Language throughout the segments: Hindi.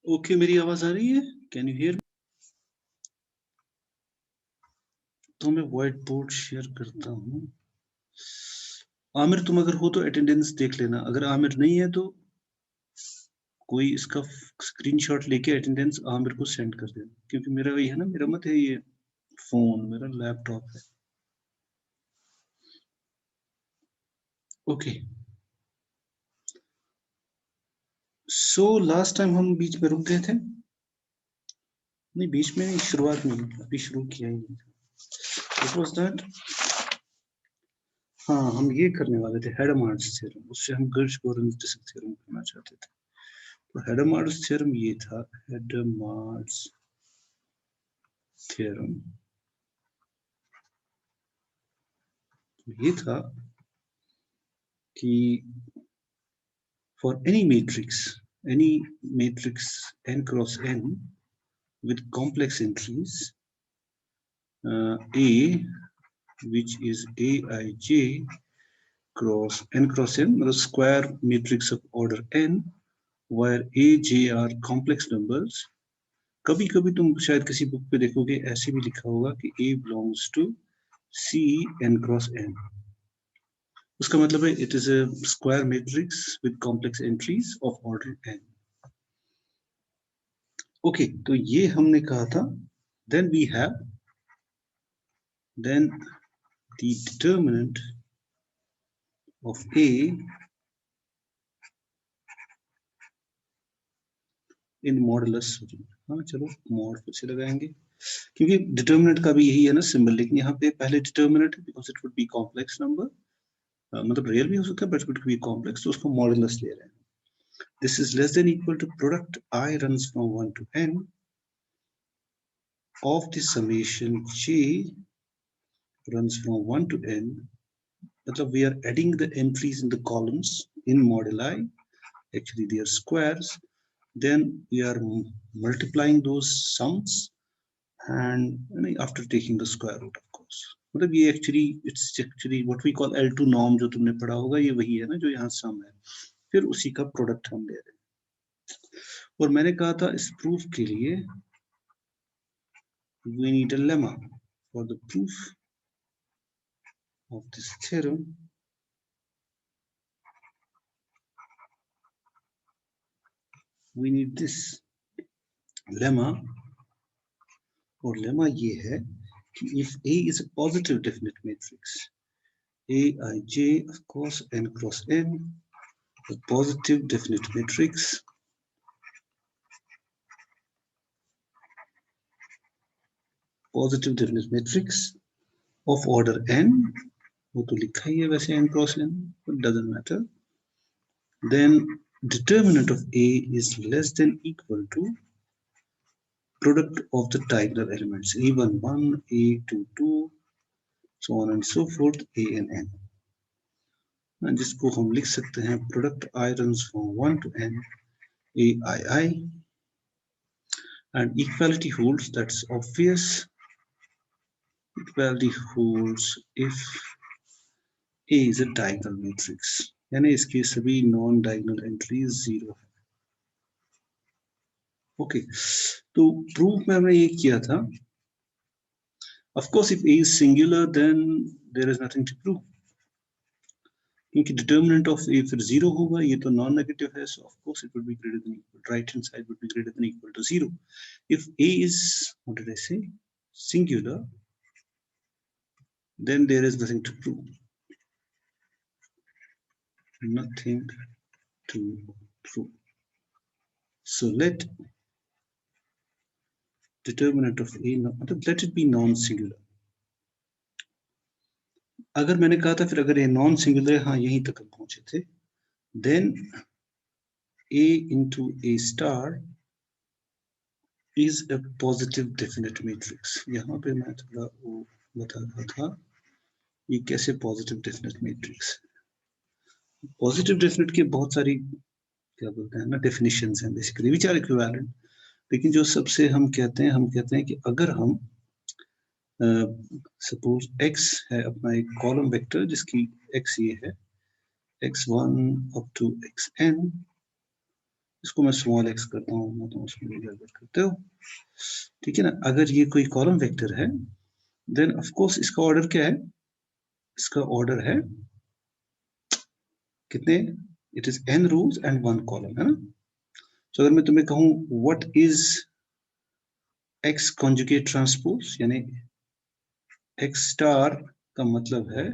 ओके, मेरी आवाज आ रही है? Can you here? तो मैं व्हाइट बोर्ड शेयर करता हूँ। आमिर, तुम अगर हो तो अटेंडेंस देख लेना। अगर आमिर नहीं है तो कोई इसका स्क्रीनशॉट लेके अटेंडेंस आमिर को सेंड कर देना, क्योंकि मेरा वही है ना, मेरा मत है ये फोन, मेरा लैपटॉप है। ओके, सो लास्ट टाइम हम बीच में रुक गए थे। नहीं, बीच में नहीं, शुरुआत में, अभी शुरू किया ही नहीं। What was that? हाँ, हम ये करने वाले थे हेडमार्ट्स थ्योरम, उससे हम गर्श-गोरेंज थ्योरम करना चाहते थे। तो हेडमार्ट्स थ्योरम ये था, हेडमार्ट्स थ्योरम ये था कि for any matrix n cross n with complex entries, A, which is aij cross n cross n, मतलब square matrix of order n, where a, j are complex numbers. कभी कभी तुम शायद किसी बुक पे देखोगे ऐसे भी लिखा होगा कि a belongs to C n cross n. उसका मतलब है it is a square matrix with complex entries of order n. Okay, तो ये हमने कहा था. Then we have then the determinant of A in modulus. हाँ चलो मॉड फिर से लगाएंगे, क्योंकि डिटर्मिनेंट का भी यही है ना सिंबल, लेकिन यहाँ पे पहले डिटर्मिनेंट है because it would be complex number, मतलब रियल भी हो सकता है but it would be complex, तो उसको मॉडुलस ले रहे हैं. This is less than equal to product I runs from 1 to n of the summation j runs from 1 to n. मतलब we are adding the entries in the columns in moduli, actually they are squares, then we are multiplying those sums and after taking the square root of course. मतलब ये actually it's actually what we call L2 norm जो तुमने पढ़ा होगा, ये वही है ना जो यहाँ सम है, फिर उसी का प्रोडक्ट हम ले रहे हैं. और मैंने कहा था इस प्रूफ के लिए we need a lemma for the proof of this theorem. We need this lemma, और lemma ये है कि if A is a positive definite matrix, Aij of course n cross n, a positive definite matrix, positive definite matrix of order n, वो तो लिखा ही है वैसे n cross n, but doesn't matter. Then determinant of A is less than equal to product of the diagonal elements A11, A22, so on and so forth, A and n. जिसको हम लिख सकते हैं product I runs from 1 to n AII, and equality holds, that's obvious. Equality holds if A is a diagonal matrix, यानी इसके सभी नॉन डायगोनल एंट्रीज 0 है. ओके, तो प्रूफ में हमने ये किया था. Of course, if A is singular, then there is nothing to prove. क्योंकि determinant of A फिर 0 होगा, ये तो नॉन नेगेटिव है, so of course it would be greater than equal. Right hand side would be greater than equal to 0. If A is, what did I say, singular, then there is nothing to prove. Nothing to prove. So let determinant of A, let it be non-singular. अगर मैंने कहा था फिर अगर ये नॉन सिंगुलर है, हाँ यहीं तक हम पहुंचे थे, then A into A star is a positive definite matrix. यहाँ पे मैं थोड़ा वो बता रहा था ये कैसे positive definite matrix. Positive definite के बहुत सारी क्या बोलते हैं ना definitions हैं basically which are equivalent, लेकिन जो सबसे हम कहते हैं कि अगर हम सपोज x है अपना एक कॉलम वेक्टर जिसकी x ये है x1 up to xn, इसको मैं स्मॉल x करता हूँ, मैं तो उसमें गड़बड़ करते हो, ठीक है ना। अगर ये कोई कॉलम वेक्टर है देन ऑफ कोर्स इसका ऑर्डर क्या है, इसका ऑर्डर है कितने, it is n rows and 1 column, है ना। तो अगर मैं तुम्हें कहूं what is x conjugate transpose, यानी x स्टार का मतलब है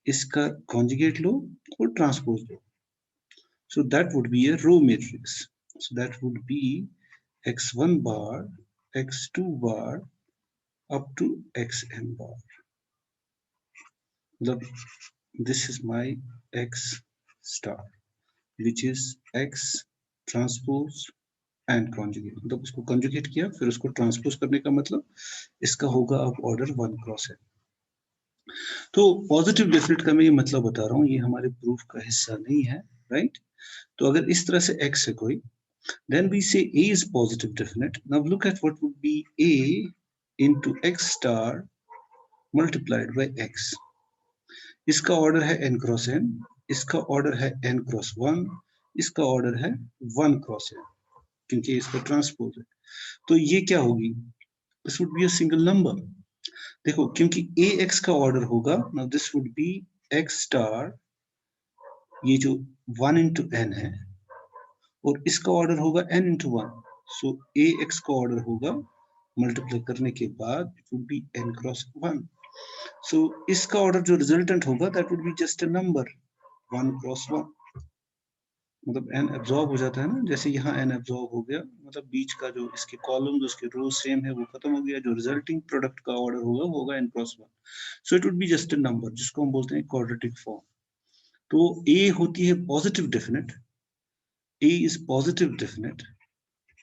इसका कॉन्जुगेट लो और ट्रांसपोज लो, so that would be a row matrix, so that would be x1 bar, x2 bar up to xn bar. This is my x star which is x transpose and conjugate, मतलब उसको conjugate किया फिर उसको transpose करने का मतलब इसका होगा अब ऑर्डर 1 क्रॉस n। तो पॉजिटिव डेफिनेट का मैं ये मतलब बता रहा हूँ, ये हमारे प्रूफ का हिस्सा नहीं है, राइट। तो अगर इस तरह से x है कोई, then we say A is positive definite. Now look at what would be A into x star multiplied by x. इसका ऑर्डर है n क्रॉस n, इसका ऑर्डर है n क्रॉस 1, इसका ऑर्डर है 1 क्रॉस n, क्योंकि इसका ट्रांसपोज है। तो ये क्या होगी, this would be a single number. देखो क्योंकि ax का ऑर्डर होगा, now this would be x star, ये जो 1 into n है, और इसका ऑर्डर होगा n into 1, सो ax का ऑर्डर होगा मल्टीप्लाई करने के बाद it would be n cross 1, सो इसका ऑर्डर जो रिजल्टेंट होगा that would be just a number 1 cross 1, मतलब n एब्जॉर्ब हो जाता है ना, जैसे यहाँ n एब्जॉर्ब हो गया, मतलब बीच का जो इसके कॉलम उसके रो सेम है वो खत्म हो गया, जो रिजल्टिंग प्रोडक्ट का ऑर्डर होगा वो होगा n cross 1, so it would be just a number जिसको हम बोलते हैं क्वाड्रेटिक फॉर्म। तो a होती है positive definite, a is positive definite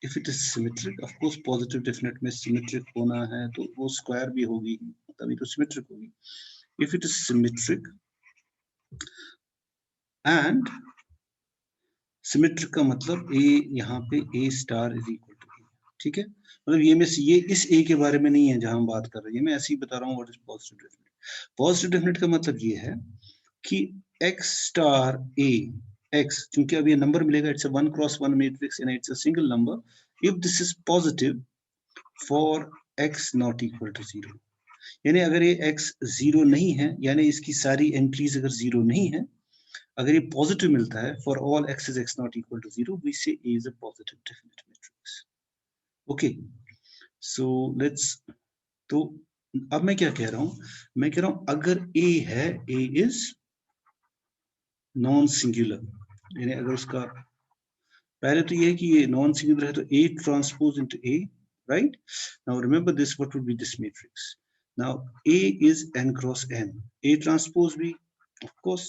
if it is symmetric, of course positive definite में symmetric होना है तो वो स्क्वायर भी होगी तभी तो symmetric होगी। if it is symmetric and symmetric का मतलब a, यहाँ पे a star is equal to a, ठीक है। मतलब ये इस a के बारे में नहीं है जहां हम बात कर रहे हैं, मैं ऐसे ही बता रहा हूँ what is positive definite। positive definite का मतलब ये है कि x star a, x क्योंकि अब ये नंबर मिलेगा, it's a 1 cross 1 matrix and it's a single number, if this is positive for x not equal to 0, यानी अगर ये x 0 नहीं है, यानी इसकी सारी एंट्रीज अगर 0 नहीं है, अगर ये पॉजिटिव मिलता है for all x is x not equal to 0, we say A is a positive definite matrix। Okay, so let's, तो अब मैं क्या कह रहा हूं, मैं कह रहा हूं अगर A है, A is नॉन सिंगुलर, यानी अगर उसका पहले तो ये है कि ये नॉन सिंगुलर है तो A transpose into A, right. Now remember this, what would be this matrix, now A is n cross n, A transpose भी of course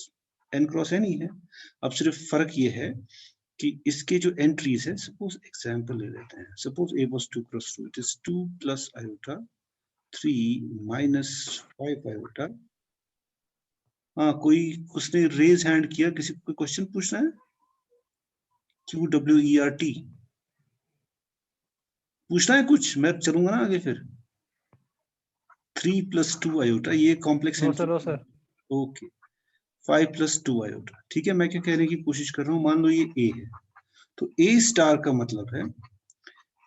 n cross n ही है। अब सिर्फ फर्क ये है कि इसके जो एंट्रीज है, सपोज एग्जांपल ले लेते हैं, suppose A was 2 cross 2, it is 2 plus iota 3 minus 5 iota। हाँ, कोई उसने रेज हैंड किया, किसी को क्वेश्चन पूछना है, QWERT पूछना है कुछ, मैं चलूंगा ना आगे फिर। 3 plus 2 iota ये complex no entry, sir. Okay. 5 plus 2 iota, ठीक है। मैं क्या कहने की कोशिश कर रहा हूँ, मान लो ये A है, तो A स्टार का मतलब है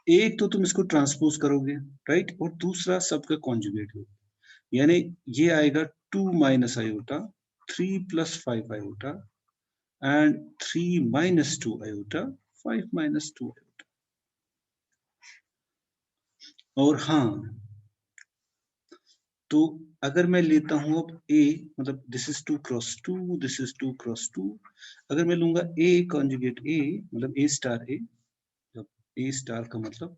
एक तो तुम इसको ट्रांसपोज करोगे, राइट, और दूसरा सबका कॉन्जुगेट होगा, यानी ये आएगा 2 minus iota 3 plus 5 iota and 3 minus 2 iota 5 minus 2 iota. और हाँ, तो अगर मैं लेता हूं अब A, मतलब this is 2 cross 2, this is 2 cross 2, अगर मैं लूंगा A कॉन्जुगेट A, मतलब A स्टार A, जब A स्टार का मतलब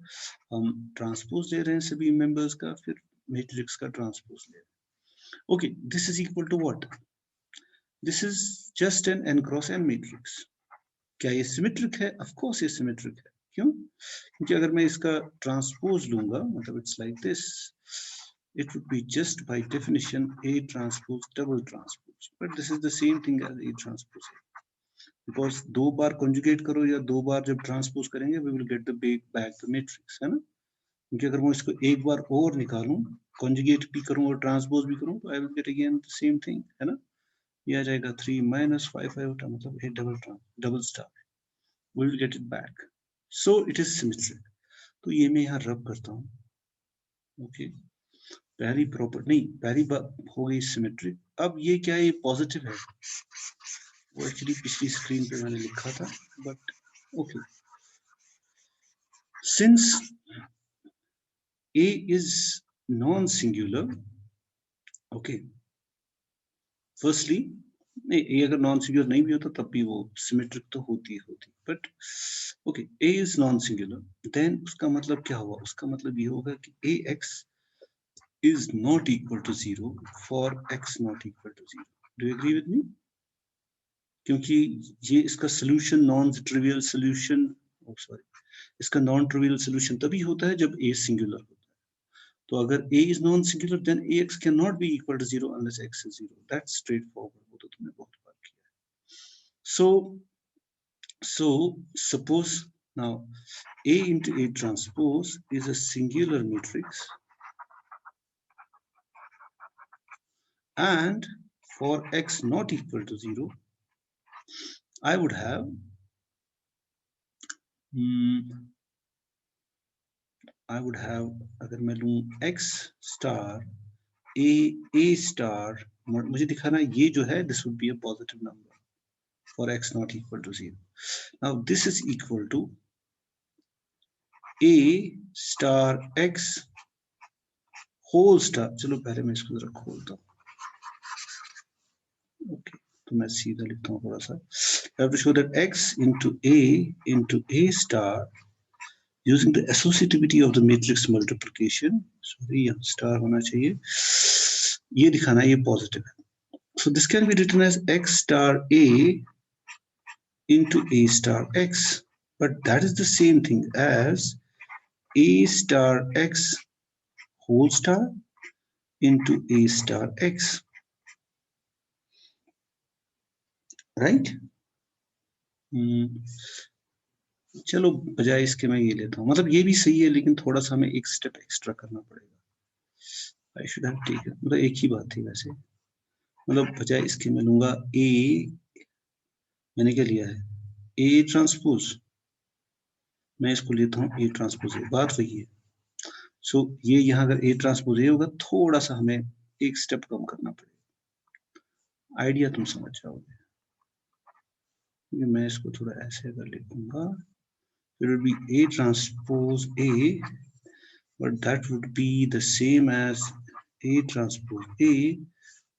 हम ट्रांसपोज ले रहे हैं सभी मेंबर्स का, फिर मैट्रिक्स का ट्रांसपोज ले रहे हैं, okay, this is equal to what, this is just an n cross n matrix. क्या ये सिमेट्रिक है? ऑफ कोर्स ये सिमेट्रिक है, क्यों? क्योंकि अगर मैं इसका ट्रांसपोज लूंगा, मतलब it's like this, it would be just by definition A transpose double transpose, but this is the same thing as A transpose A, because दो बार conjugate करो या दो बार जब transpose करेंगे we will get the back the matrix, है ना। क्योंकि अगर मैं इसको एक बार और निकालूं, conjugate भी करूं और transpose भी करूं, तो I will get again the same thing, है ना। ये आ जाएगा 3 minus 5 iota, मतलब A double star. we will get it back. So it is symmetric. तो ये मैं यहाँ रब करता हूँ. ओके, पहली प्रॉपर नहीं, पहली बात हो गई सिमेट्रिक. अब ये क्या है, ये पॉजिटिव है. वो एक्चुअली पिछली स्क्रीन पे मैंने लिखा था, but okay. Since A is non-singular, okay, firstly नहीं, ए अगर नॉन सिंगुलर नहीं भी होता तब भी वो सिमेट्रिक तो होती होती, but okay, A is non singular, then उसका मतलब क्या हुआ, उसका मतलब ये होगा कि A x is not equal to 0 for x not equal to 0. Do you agree with me? क्योंकि ये इसका solution non trivial solution, sorry, इसका नॉन ट्रिवियल सोल्यूशन तभी होता है जब a सिंगुलर होता है. तो अगर a is non singular then ax cannot be equal to 0 unless x is 0. That's straightforward. वो तो तुमने बहुत बार किया है. So suppose now A into A transpose is a singular matrix, and for x not equal to 0, I would have अगर मैं लूं x star a star, मुझे दिखाना ये जो है, this would be a positive number for x not equal to 0. Now this is equal to a star x whole star. चलो पहले मैं इसको जरा खोलता हूँ. ओके, तो मैं सीधा लिखता हूँ थोड़ा सा. I have to show that x into a star using the associativity of the matrix multiplication. Sorry, यहाँ star होना चाहिए. ये दिखाना ये positive है. So this can be written as x star a into a star x, but that is the same thing as a star x whole star into a star x, right? चलो बजाय इसके मैं ये लेता हूँ, मतलब ये भी सही है लेकिन थोड़ा सा हमें एक स्टेप एक्स्ट्रा करना पड़ेगा. I should have taken, मतलब एक ही बात थी वैसे, मतलब बजाय इसके मैं लूंगा a, मैंने क्या लिया है a ट्रांसपोज, मैं इसको लेता हूँ a ट्रांसपोज a, बात वही है. सो ये यहाँ अगर a ट्रांसपोज a होगा, थोड़ा सा हमें एक स्टेप कम करना पड़ेगा. आइडिया तुम समझ जाओगे. मैं इसको थोड़ा ऐसे अगर लिखूंगा, it would be a transpose a, but that would be the same as a transpose a.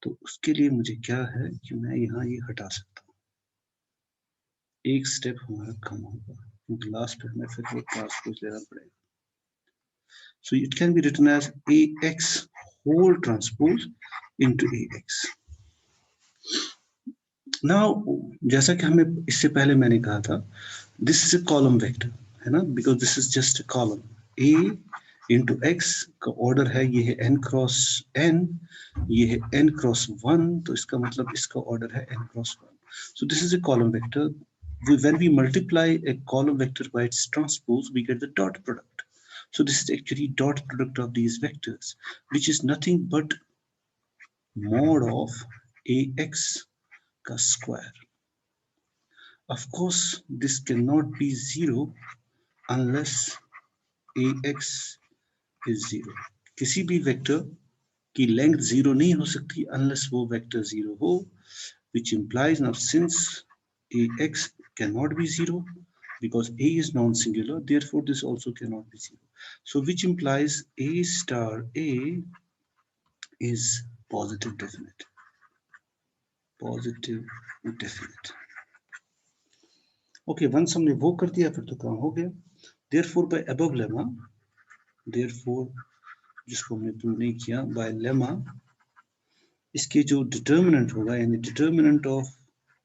तो उसके लिए मुझे क्या है कि मैं यहाँ ये हटा सकता हूँ, एक स्टेप हमारा कम होगा, क्योंकि लास्ट पे हमें फिर वो ट्रांसपोज लेना पड़ेगा. So it can be written as ax whole transpose into ax. Now जैसा कि हमें इससे पहले मैंने कहा था, this is a column vector, है ना, because this is just a column. a into x का ऑर्डर है, ये है n क्रॉस n, ये है n क्रॉस 1, तो इसका मतलब इसका ऑर्डर है n cross 1. So this is a column vector. When we multiply a column vector by its transpose, we get the dot product. So this is actually dot product of these vectors, which is nothing but mod of ax ka square. Of course, this cannot be 0 unless ax is 0. किसी भी वेक्टर की लेंथ 0 नहीं हो सकती unless वो वेक्टर 0 हो, which implies, now since ax cannot be 0 because a is non-singular, therefore this also cannot be 0. So which implies a star a is positive definite. Positive definite. Okay, once हमने वो कर दिया फिर तो काम हो गया. Therefore by above lemma, therefore जिसको हमने प्रूव नहीं किया, by lemma, इसके जो डिटर्मिनेंट होगा, यानी determinant of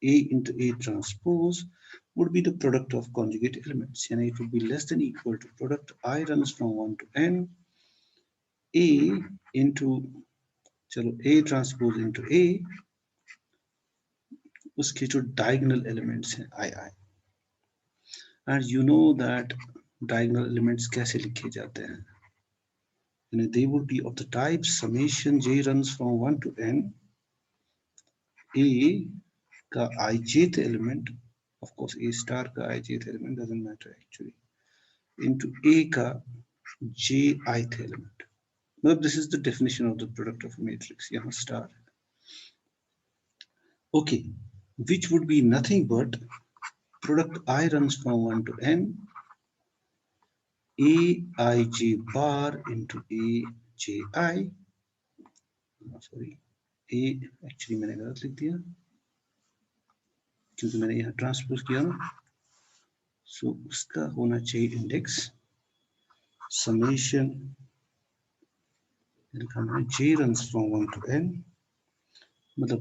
a into a transpose would be the product of conjugate elements, यानी it would be less than equal to product I runs from 1 to n a into, चलो a transpose into a, उसके जो diagonal elements हैं I, and you know that diagonal elements कैसे लिखे जाते हैं, and they would be of the type summation j runs from 1 to n a का ijth element of course A star का ijth element doesn't matter actually, into A का jith element. मतलब this is the definition of the product of a matrix. यहाँ star. Okay, which would be nothing but product I runs from 1 to n aij bar into aji. Sorry, a actually मैंने गलत लिख दिया क्योंकि मैंने यहाँ ट्रांसपोज किया ना, सो उसका होना चाहिए index summation j runs from 1 to n, मतलब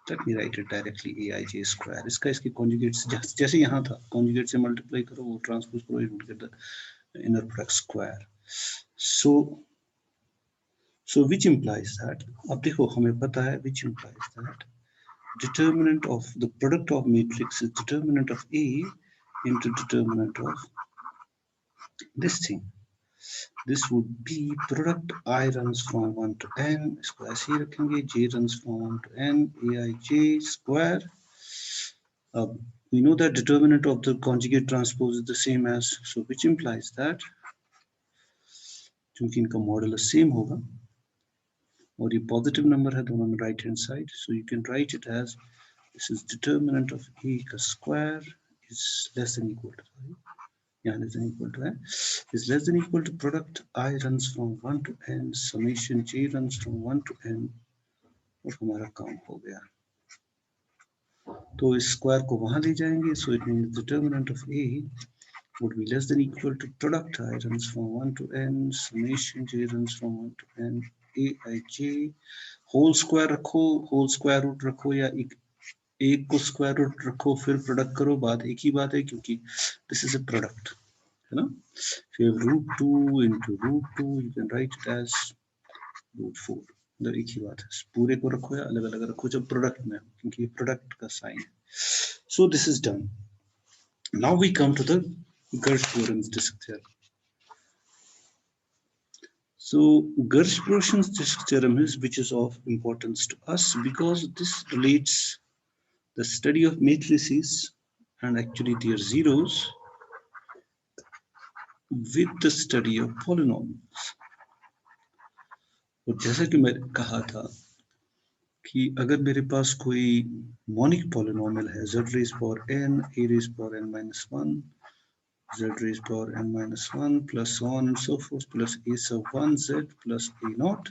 let me write it directly aij square. इसका इसके conjugates जैसे यहाँ था, conjugate से multiply करो, वो transpose करो, you will get the inner product square. So which implies that, अब देखो हमें पता है which implies that determinant of the product of matrix is determinant of A into determinant of this thing. This would be product I runs from 1 to n, इसको ऐसे ही रखेंगे, j runs from 1 to n, aij square. We know that determinant of the conjugate transpose is the same as, so which implies that क्योंकि इनका मॉडुलस सेम होगा और ये पॉजिटिव नंबर है दोनों में right hand side, so you can write it as this is determinant of a का square is less than equal to, yeah, less than equal to is less than equal to product I runs from 1 to n summation j runs from 1 to n, और हमारा काम हो गया. तो इस स्क्वायर को वहां ले जाएंगे, so it means determinant of a would be less than equal to product I runs from 1 to n summation j runs from 1 to n aij whole square रखो, होल स्क्वायर रूट रखो, या एक को स्क्वायर रूट रखो फिर प्रोडक्ट करो, बात एक ही बात है क्योंकि दिस इज अ प्रोडक्ट है ना. फिर √2 into √2 you can write it as √4, मतलब एक ही बात है, पूरे को रखो या अलग अलग रखो जब प्रोडक्ट में, क्योंकि प्रोडक्ट का साइन है. So this is done. Now we come to the Gersh-Gorin's disk theorem. So Gersh-Gorin's disk theorem is which is of importance to us because this relates the study of matrices and actually their zeros with the study of polynomials. और जैसा कि मैं कहा था कि अगर मेरे पास कोई मॉनिक पॉलिनोमियल है z raised power n, a raised power n minus 1, z raised power n minus 1 plus so on and so forth plus a sub 1 z plus a naught,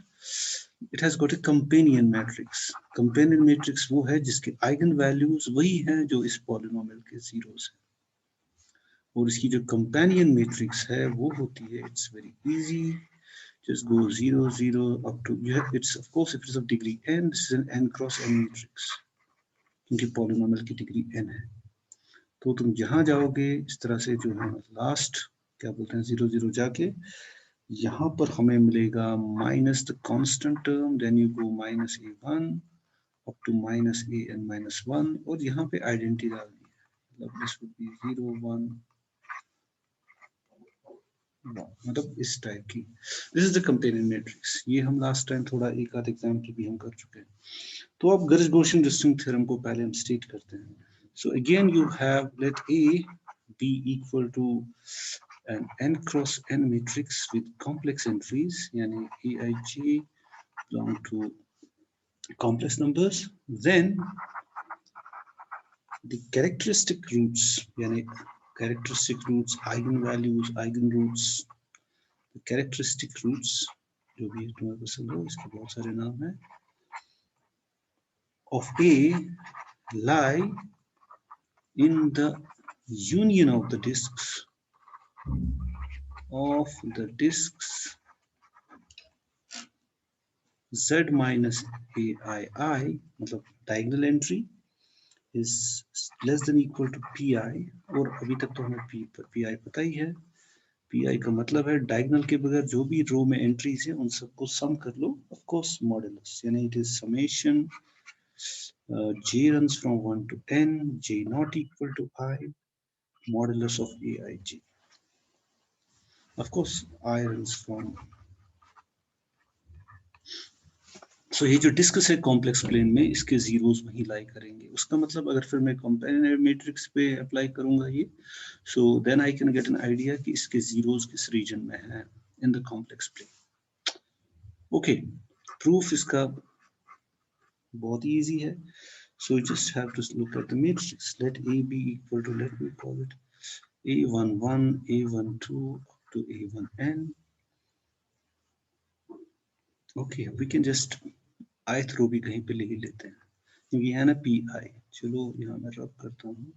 it has got a companion matrix. Companion matrix वो है जिसके आइगन वैल्यूज वही हैं जो इस पॉलिनोमियल के जीरोस हैं, और इसकी जो कंपेनियन मैट्रिक्स है वो होती है, it's very easy, just go 0 0 up to, you have, it's of course if it's of degree n, this is an n cross n matrix क्योंकि पॉलिनोमियल की डिग्री n है. तो तुम जहां जाओगे इस तरह से जो है लास्ट क्या बोलते हैं 0 0 जाके यहाँ पर हमें मिलेगा minus the constant term, then you go minus a1 up to minus an minus 1, और यहाँ पे आइडेंटिटी डालनी है, मतलब दिस वुड बी 0 1, मतलब इस टाइप की. This is the companion matrix. ये हम लास्ट टाइम थोड़ा एक आध एग्जांपल भी हम कर चुके हैं. तो अब Gersh-Goshen डिस्टिंक्ट थ्योरम को पहले हम स्टेट करते हैं. So again you have let A be equal to an n cross n matrix with complex entries, यानी aij belong to complex numbers. Then the characteristic roots, यानी characteristic roots, eigenvalues, eigenroots, the characteristic roots जो भी है तुम्हारे पास लो, इसके बहुत सारे नाम हैं, of A lie in the union of the disks z minus aii, मतलब diagonal entry is less than equal to pi, और अभी तक तो हमें pi पता ही है. pi का मतलब है डायगोनल के बगैर जो भी रो में एंट्रीज है उन सबको सम कर लो, ऑफ कोर्स मॉडुलस, यानी it is summation j runs from 1 to n, j not equal to I, modulus of aij. Of course I runs from, सो ये जो डिस्क है कॉम्प्लेक्स प्लेन में, इसके जीरोस वहीं लाई करेंगे। उसका मतलब अगर फिर मैं कंपेरेटिव मैट्रिक्स पे अप्लाई करूंगा ये, so then I can get an idea कि इसके जीरोस किस रीजन में है in the complex plane. Okay, proof इसका बहुत ही इजी है। So you just have to look at the matrix. Let A be equal to, let me call it A11, A12 up to A1n. Okay, we can just ith रो भी कहीं पे ले ही लेते हैं क्योंकि है ना पी आई। चलो यहाँ मैं रब करता हूँ।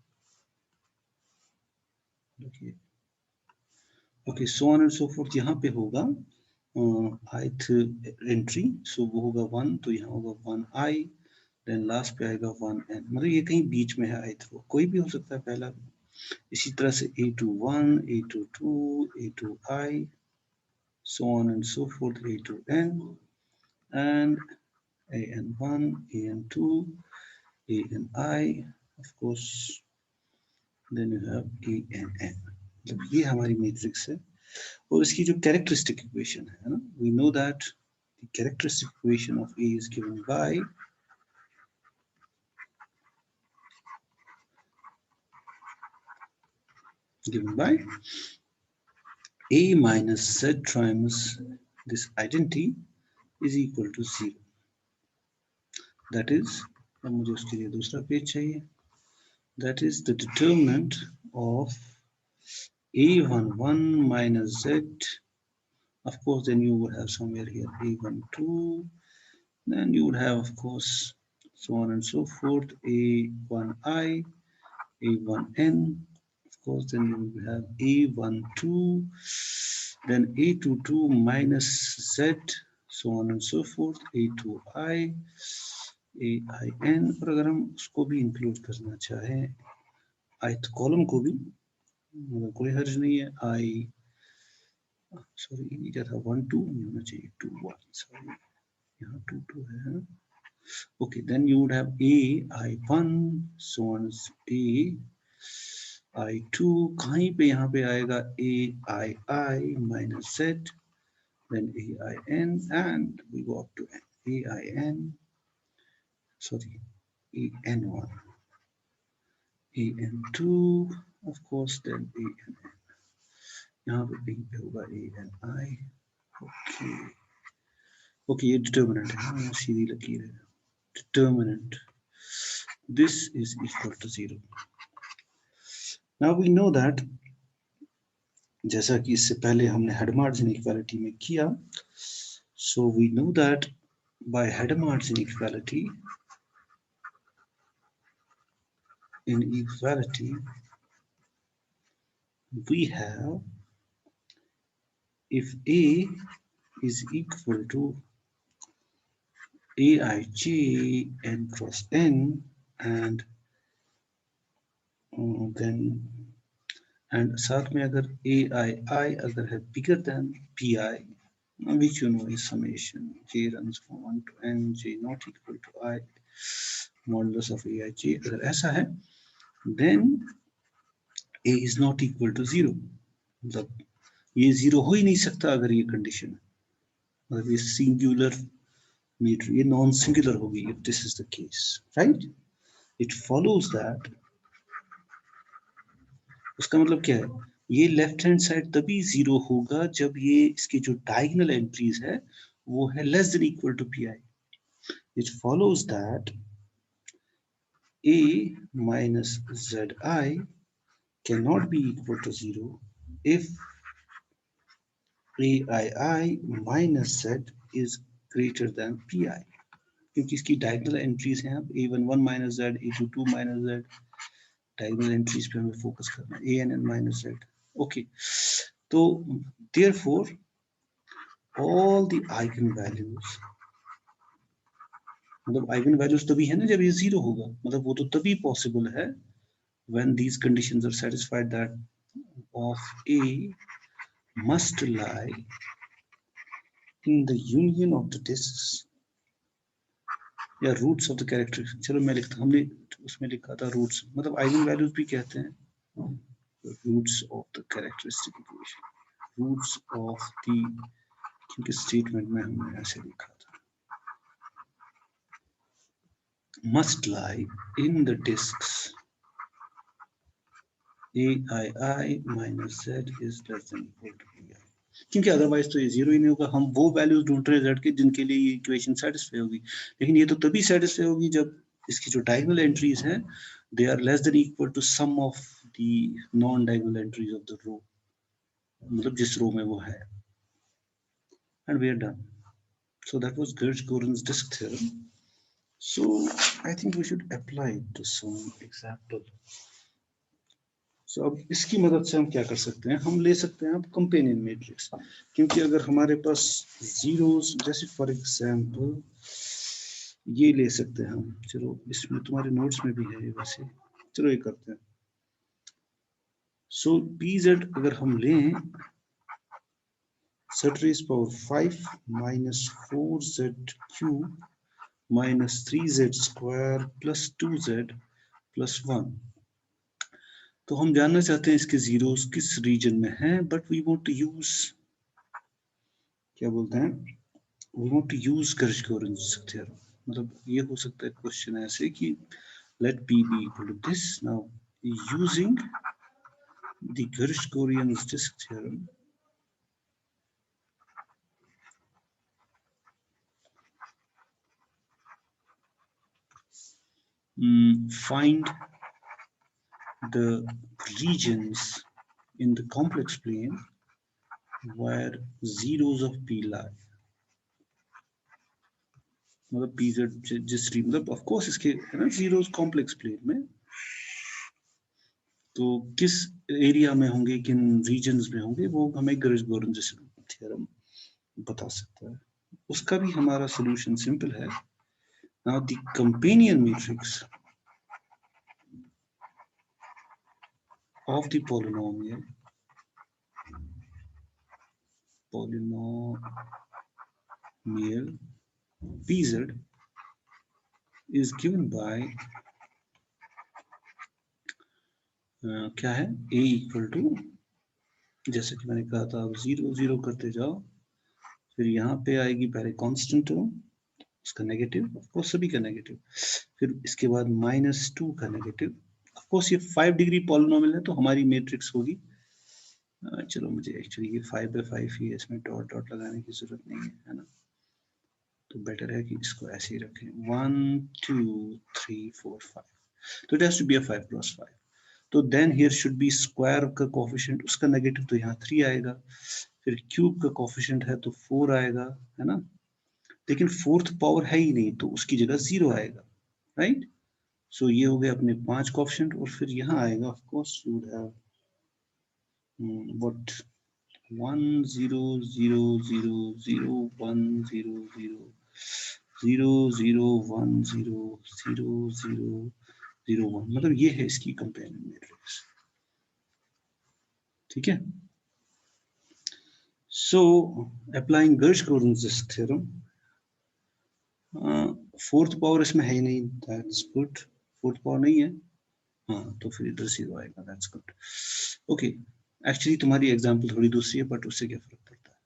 देखिए, okay, so on and so fourth. यहाँ पे होगा ith एंट्री, सो वो होगा 1, तो यहाँ होगा 1i, देन लास्ट पे आएगा 1n। मतलब ये कहीं बीच में है ith रो, कोई भी हो सकता है पहला। इसी तरह से A21, A22, A2i, so on and so forth, A2n, and AN1, AN2, ANI, of course, then you have ANN. मतलब ये हमारी मैट्रिक्स है। और इसकी जो कैरेक्टरिस्टिक इक्वेशन है ना, we know that the characteristic equation of A is given by A minus Z times this identity is equal to 0. That is, अब मुझे उसके लिए दूसरा पेज चाहिए। That is the determinant of A11 minus Z. Of course, then you would have somewhere here A12. Then you would have, of course, so on and so forth, A1i, A1n. Of course, then you would have A12, then A22 minus Z, so on and so forth, A2i, AIN। और अगर हम उसको भी इंक्लूड करना चाहें, ith कॉलम को भी, मतलब कोई हर्ज नहीं है। आई सॉरी, क्या था, 1 2 नहीं होना चाहिए, 2 1, सॉरी यहाँ 2 2 है। Okay, then you would have AI1, so on AI2, कहीं पे यहाँ पे आएगा AII minus Z, then AIN, and we go up to AIN, sorry, AN1, AN2, of course, then AN, यहाँ पे कहीं पे होगा ANI। ओके ओके, ये डिटर्मिनेंट है, सीधी लकीर है। Determinant, this is equal to 0. Now we know that, जैसा कि इससे पहले हमने हेडमार्ट्स इनइक्वालिटी में किया, so we know that by Hadamard's inequality, we have, if A is equal to Aij n cross n, and then and साथ में अगर AII अगर है bigger than PI, which you know is summation j runs from 1 to n, j not equal to I modulus of Aij, अगर ऐसा है, then A is not equal to 0। मतलब ये 0 हो ही नहीं सकता अगर ये कंडीशन है, मतलब ये सिंगुलर मीटर, ये नॉन सिंगुलर होगी if this is the case, right? It follows that, उसका मतलब क्या है, ये लेफ्ट हैंड साइड तभी 0 होगा जब ये इसकी जो डायगोनल एंट्रीज है वो है less than equal to P I. It follows that a minus zi cannot be equal to 0 if aii minus z is greater than pi, क्योंकि इसकी डायगोनल एंट्रीज हैं, अब a11 minus z, a22 minus z, diagonal entries पे हमें फोकस करना है, ann minus z। ओके, तो therefore all the eigenvalues, मतलब आइगन वैल्यूज तभी है ना जब ये 0 होगा, मतलब वो तो तभी पॉसिबल है when these conditions are satisfied, that of A must lie in the union of the discs या रूट्स ऑफ द कैरेक्टर। चलो मैं लिखता, हमने उसमें लिखा था रूट्स, मतलब आइगन वैल्यूज भी कहते हैं roots of the characteristic equation, roots of the, क्योंकि स्टेटमेंट में हमने ऐसे लिखा था। must lie in the disks ai minus z is less than equal to bi, क्योंकि अदरवाइज तो ये जीरो ही नहीं होगा। हम वो वैल्यूज ढूंढ रहे हैं z के जिनके लिए ये इक्वेशन सेटिस्फाई होगी, लेकिन ये तो तभी सेटिस्फाई होगी जब इसकी जो डायगोनल एंट्रीज हैं they are less than equal to sum of the non diagonal entries of the row, मतलब जिस रो में वो है। And we are done. So that was Gersh-Goran's disk theorem. So I think we should apply it to some example. So अब इसकी मदद से हम क्या कर सकते हैं, हम ले सकते हैं अब कंपेनियन मैट्रिक्स, क्योंकि अगर हमारे पास जीरोस, जैसे फॉर एग्जांपल ये ले सकते हैं हम, चलो इसमें तुम्हारे नोट्स में भी है वैसे, चलो ये करते हैं। सो pz अगर हम लें z raised power 5 minus 4z cube minus 3z square plus 2z plus 1, तो हम जानना चाहते हैं इसके जीरोस किस रीजन में हैं, but we want to use, क्या बोलते हैं, we want to use Gersh-Goran's theorem. मतलब ये हो सकता है क्वेश्चन ऐसे कि let p be equal to this. Now using the Gersh-Goran's disk theorem, find the regions in the complex plane where zeros of p lie, मतलब pz जिस मतलब ऑफ कोर्स इसके है ना जीरोस कॉम्प्लेक्स प्लेन में, तो किस एरिया में होंगे, किन रीजन्स में होंगे, वो हमें Gersh-Goran's थ्योरम बता सकता है। उसका भी हमारा सॉल्यूशन सिंपल है। Now the companion matrix of the polynomial pz is given by क्या है, a इक्वल टू, जैसे कि मैंने कहा था, अब 0 0 करते जाओ, फिर यहाँ पे आएगी पहले कांस्टेंट टर्म, उसका नेगेटिव, ऑफ कोर्स सभी का नेगेटिव, फिर इसके बाद -2 का नेगेटिव। ऑफ कोर्स ये 5 डिग्री पॉलिनोमियल है तो हमारी मैट्रिक्स होगी, चलो मुझे एक्चुअली ये 5/5 ही है, इसमें डॉट डॉट लगाने की जरूरत नहीं है ना, तो बेटर है कि इसको ऐसे ही रखें 1 2 3 4 5, तो it has to be a 5+5। तो then here should be square का कोफिशिएंट, उसका नेगेटिव तो यहाँ 3 आएगा, फिर क्यूब का कोफिशिएंट है तो 4 आएगा, है ना, लेकिन फोर्थ पावर है ही नहीं तो उसकी जगह 0 आएगा, राइट। सो ये हो गए अपने 5 कोफिशिएंट, और फिर यहाँ आएगा of course you would have what 1 0 0 0 0 1 0 0 0 0 1 0 0 0 0 1, मतलब ये है इसकी कंपेनियन मैट्रिक्स, ठीक है। So applying Gersh-Goran's theorem, fourth power इसमें है ही नहीं, दैट्स गुड, फोर्थ पावर नहीं है, हाँ तो फिर इधर 0 आएगा, दैट्स गुड। ओके, एक्चुअली तुम्हारी एग्जांपल थोड़ी दूसरी है, बट उससे क्या फर्क पड़ता है।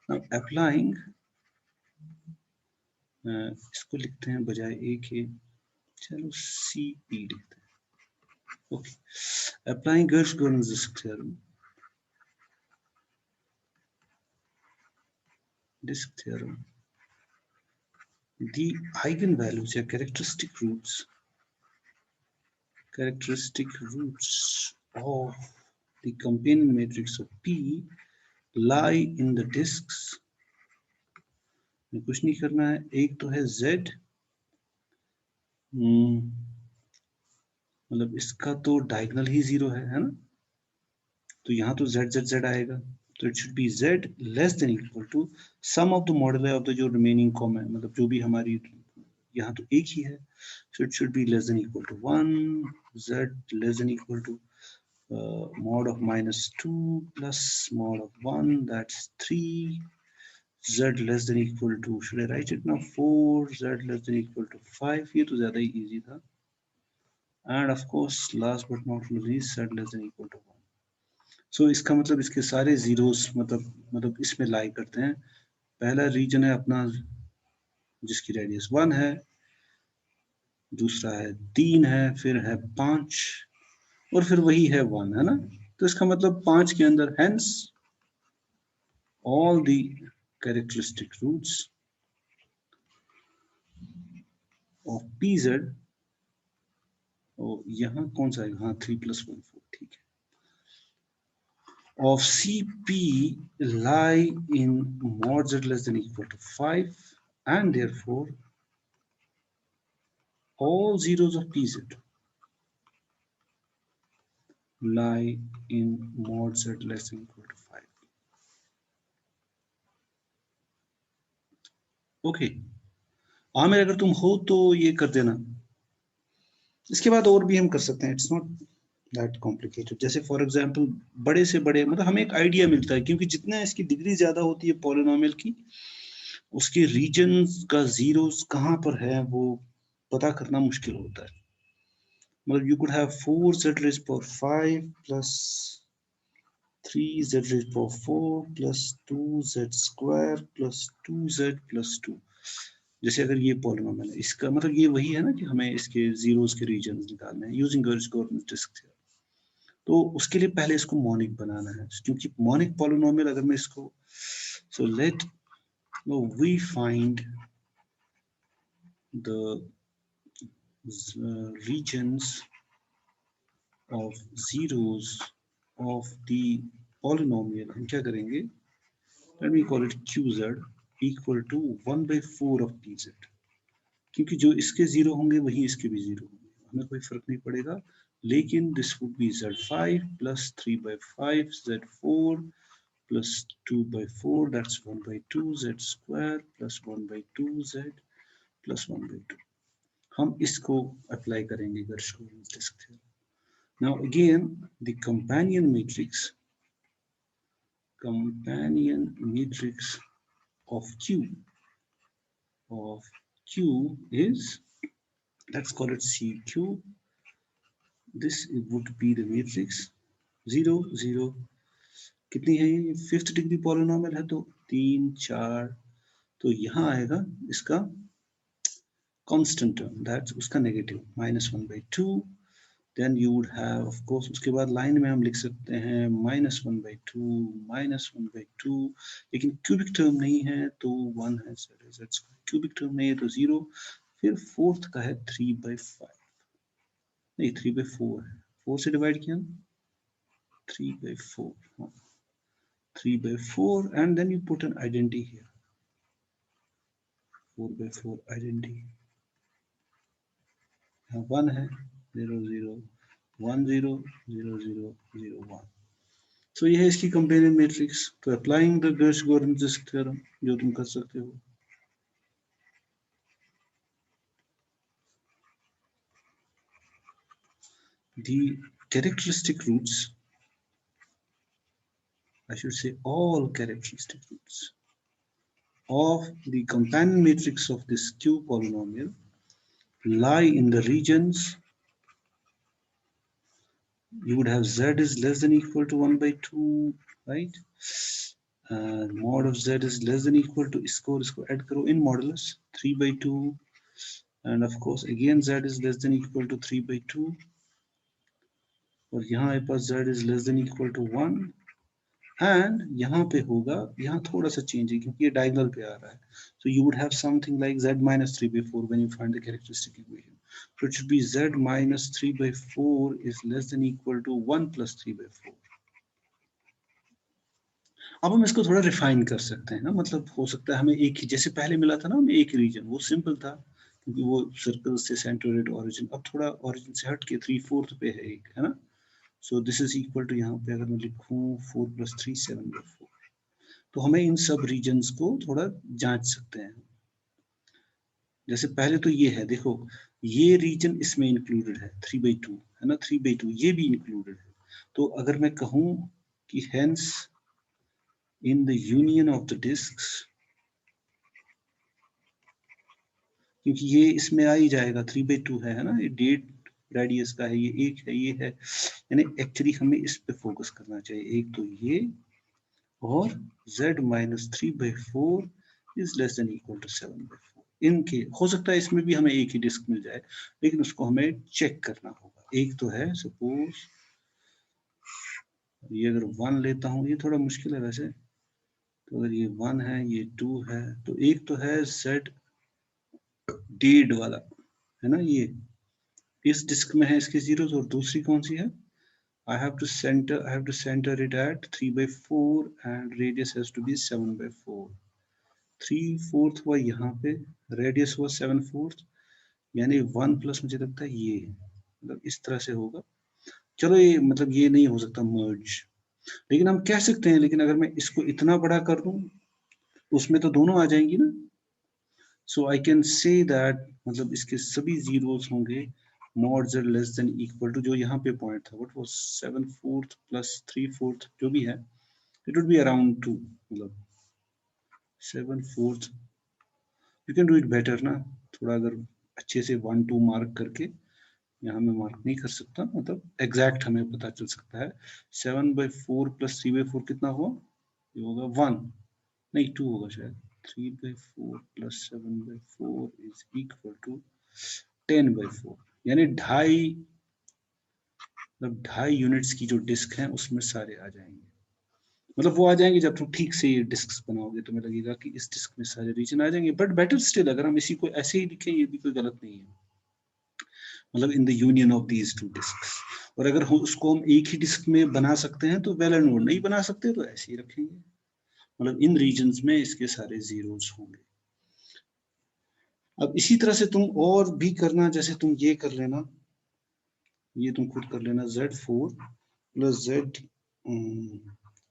नाउ अप्लाइंग, इसको लिखते हैं बजाय ए के, चलो सी पी लिखते हैं। Okay, applying Gersh-Goran's theorem, disk theorem, the eigenvalues या characteristic roots of the companion matrix of P lie in the disks, कुछ नहीं करना है, एक तो है Z, मतलब इसका तो डायगोनल ही 0 है ना, तो यहाँ तो Z Z Z आएगा, तो it should be Z less than equal to sum of the moduli of the जो रिमेनिंग कॉमन, मतलब जो भी हमारी यहाँ तो एक ही है, so it should be less than equal to 1, z less than equal to mod of -2 plus mod of 1, that's 3, z less than equal to, should I write it now, 4, z less than equal to 5, ये तो ज़्यादा ही easy था, and of course last but not least z less than equal to 1। so इसका मतलब इसके सारे zeros मतलब इसमें lie करते हैं। पहला रीजन है अपना जिसकी रेडियस 1 है, दूसरा है 3 है, फिर है 5 और फिर वही है 1, है ना। तो इसका मतलब 5 के अंदर hence all the characteristic roots of pz, और यहाँ कौन सा है, हाँ 3 + 1 4, ठीक है, of cp lie in mod z less than equal to 5 and therefore all zeros of pz lie in mod z less than equal to 5. Okay, Aamir अगर तुम हो तो ये कर देना। इसके बाद और भी हम कर सकते हैं, इट्स नॉट दैट कॉम्प्लिकेटेड। जैसे फॉर एग्जांपल बड़े से बड़े, मतलब हमें एक आइडिया मिलता है, क्योंकि जितना इसकी डिग्री ज्यादा होती है पॉलिनोमियल की, उसके रीजन का जीरोस कहाँ पर है वो पता करना मुश्किल होता है। मतलब you could have 4z raised power 5 plus 3z raised power 4 plus 2z square plus 2z plus 2। जैसे अगर ये पॉलिनोमियल है, इसका मतलब ये वही है ना कि हमें इसके जीरोस के रीजन निकालने हैं यूजिंग गर्ज-गॉर्डन डिस्क थ्योरम। तो उसके लिए पहले इसको मॉनिक बनाना है, क्योंकि मॉनिक पॉलिनोमियल अगर मैं इसको, so let we find the regions of zeros of the polynomial, हम क्या करेंगे, let me call it qz equal to 1/4 of pz, क्योंकि जो इसके जीरो होंगे वही इसके भी जीरो होंगे, हमें कोई फर्क नहीं पड़ेगा। लेकिन this would be z5 plus 3/5 z4 plus 2/4, that's 1/2 z square plus 1/2 z plus 1/2। हम इसको अप्लाई करेंगे Gershgorin disc theorem. Now again, the companion matrix of Q is, let's call it CQ. This would be the matrix 0 0, कितनी है ये, 5th डिग्री पॉलिनोमियल है तो 3 4, तो यहाँ आएगा इसका कांस्टेंट टर्म, दैट्स उसका negative -1/2। Then you would have of course, उसके बाद लाइन में हम लिख सकते हैं -1/2 -1/2, लेकिन क्यूबिक टर्म नहीं है तो 1 है, क्यूबिक टर्म नहीं है तो 0, फिर फोर्थ का है 3/5, नहीं 3/4 है, 4 से डिवाइड किया ना, 3/4, हाँ 3/4, and then you put an identity here, 4/4 identity, यहाँ 1 है, 0 0 1 0 0 0 0 1। So ये है इसकी कंपेरिजन मैट्रिक्स। तो अप्लाइंग द गर्श-गॉर्डन डिस्क थ्योरम जो तुम कर सकते हो, the characteristic roots, I should say all characteristic roots of the companion matrix of this Q polynomial lie in the regions, you would have z is less than equal to 1/2, right? Mod of z is less than equal to, इसको add करो in modulus 3/2, and of course again z is less than equal to 3/2, और यहाँ मेरे पास z is less than equal to 1, and यहाँ पे होगा, यहाँ थोड़ा सा चेंज है क्योंकि ये डायगोनल पे आ रहा है, so you would have something like z minus 3/4 when you find the characteristic equation, so it should be z minus 3/4 is less than equal to 1 plus 3/4। अब हम इसको थोड़ा रिफाइन कर सकते हैं ना, मतलब हो सकता है हमें एक ही, जैसे पहले मिला था ना हमें एक रीजन, वो सिंपल था क्योंकि वो सर्कल से सेंट्रोइड ओरिजिन, अब थोड़ा ओरिजिन से हट के 3/4 पे है एक, है ना। So this is equal to, यहाँ पे अगर मैं लिखूं 4 + 3 7/4, तो हमें इन सब रीजन्स को थोड़ा जांच सकते हैं। जैसे पहले तो ये है, देखो ये रीजन इसमें इंक्लूडेड है 3/2, है ना, 3/2 ये भी इंक्लूडेड है। तो अगर मैं कहूं कि hence in the union of the discs, क्योंकि ये इसमें आ ही जाएगा, 3/2 है ना, ये डेट रेडियस का है, ये एक है, ये है, यानी एक्चुअली हमें इस पे फोकस करना चाहिए, एक तो ये, और z minus 3/4 is less than equal to 7/4, इनके हो सकता है इसमें भी हमें एक ही डिस्क मिल जाए, लेकिन उसको हमें चेक करना होगा। एक तो है सपोज ये अगर 1 लेता हूँ, ये थोड़ा मुश्किल है वैसे, तो अगर ये 1 है, ये 2 है, तो एक तो है Z डेड वाला, है ना, ये इस डिस्क में है इसके जीरोस, और दूसरी कौन सी है, I have to center it at 3/4 and radius has to be 7/4. 3/4 हुआ यहाँ पे, रेडियस हुआ 7/4, यानी 1 प्लस मुझे लगता है ये, मतलब इस तरह से होगा। चलो ये मतलब ये नहीं हो सकता मर्ज, लेकिन हम कह सकते हैं, लेकिन अगर मैं इसको इतना बड़ा कर दूं, उसमें तो दोनों आ जाएंगी ना। सो आई कैन से दैट मतलब इसके सभी जीरोस होंगे mod z less than equal to, जो यहाँ पे पॉइंट था व्हाट वाज 7/4 प्लस 3/4 जो भी है, इट वुड बी अराउंड 2, मतलब 7/4। You can do it better ना, थोड़ा अगर अच्छे से 1 2 मार्क करके, यहाँ मैं मार्क नहीं कर सकता, मतलब एग्जैक्ट हमें पता चल सकता है। 7/4 प्लस 3/4 कितना हुआ, ये होगा 1, नहीं 2 होगा शायद। 3/4 प्लस 7/4 इज इक्वल टू 10/4, यानी 2.5, मतलब 2.5 यूनिट्स की जो डिस्क है उसमें सारे आ जाएंगे। मतलब वो आ जाएंगे जब तुम ठीक से ये डिस्क बनाओगे, तुम्हें लगेगा कि इस डिस्क में सारे रीजन आ जाएंगे। बट बेटर स्टिल, अगर हम इसी को ऐसे ही लिखें, ये भी कोई गलत नहीं है, मतलब in the union of these two discs. और अगर उसको हम एक ही डिस्क में बना सकते हैं तो वेल एंड गुड, नहीं बना सकते तो ऐसे ही रखेंगे, मतलब इन रीजन्स में इसके सारे जीरोस होंगे। अब इसी तरह से तुम और भी करना, जैसे तुम ये कर लेना, ये तुम खुद कर लेना, Z4 plus Z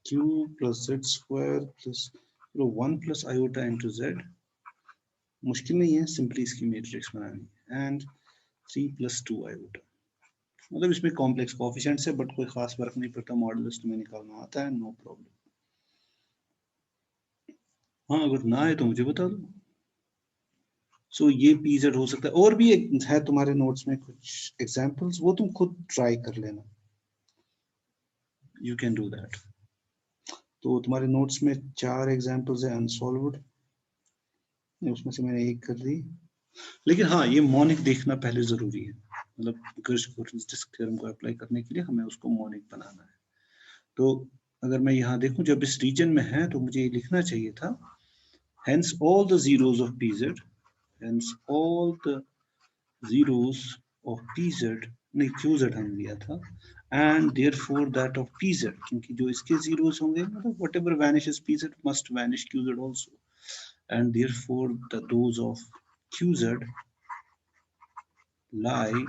cube plus Z square plus 1 plus iota into Z, मुश्किल नहीं है, सिंपली इसकी मैट्रिक्स बनानी, एंड 3 प्लस 2 आयोटा। मतलब इसमें कॉम्प्लेक्स कोएफिशिएंट्स है, बट कोई खास फर्क नहीं पड़ता, मॉडुलस तुम्हें निकालना आता है, नो प्रॉब्लम। हाँ अगर ना आए तो मुझे बता दो। सो ये पीजेड हो सकता है, और भी एक है तुम्हारे नोट्स में कुछ एग्जांपल्स, वो तुम खुद ट्राई कर लेना, यू कैन डू दैट। तो तुम्हारे नोट्स में 4 एग्जांपल्स है अनसॉल्व्ड, उसमें से मैंने एक कर दी, लेकिन हाँ ये मॉनिक देखना पहले जरूरी है, मतलब गर्श-कोर्टन्स डिस्क थ्योरम को अप्लाई करने के लिए हमें उसको मॉनिक बनाना है। तो अगर मैं यहाँ देखूं, जब इस रीजन में है तो मुझे ये लिखना चाहिए था, hence all the zeros of pz, hence all the zeros of pz, नहीं qz हमने लिया था, and therefore that of pz, क्योंकि जो इसके zeros होंगे, मतलब whatever vanishes pz must vanish qz also, and therefore those of qz lie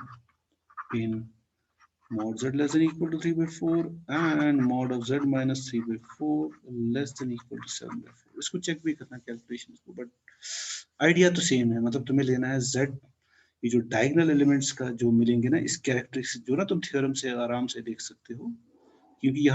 in mod z less than equal to 3/4 and mod of z minus 3/4 less than equal to 7/4। इसको चेक भी करना कैलकुलेशंस को, बट आइडिया तो सेम है, मतलब तुम्हें लेना है z, ये जो डायगोनल एलिमेंट्स का जो मिलेंगे ना, इस कैरेक्टरिस्टिक जो ना तुम थ्योरम से आराम से देख सकते हो, क्योंकि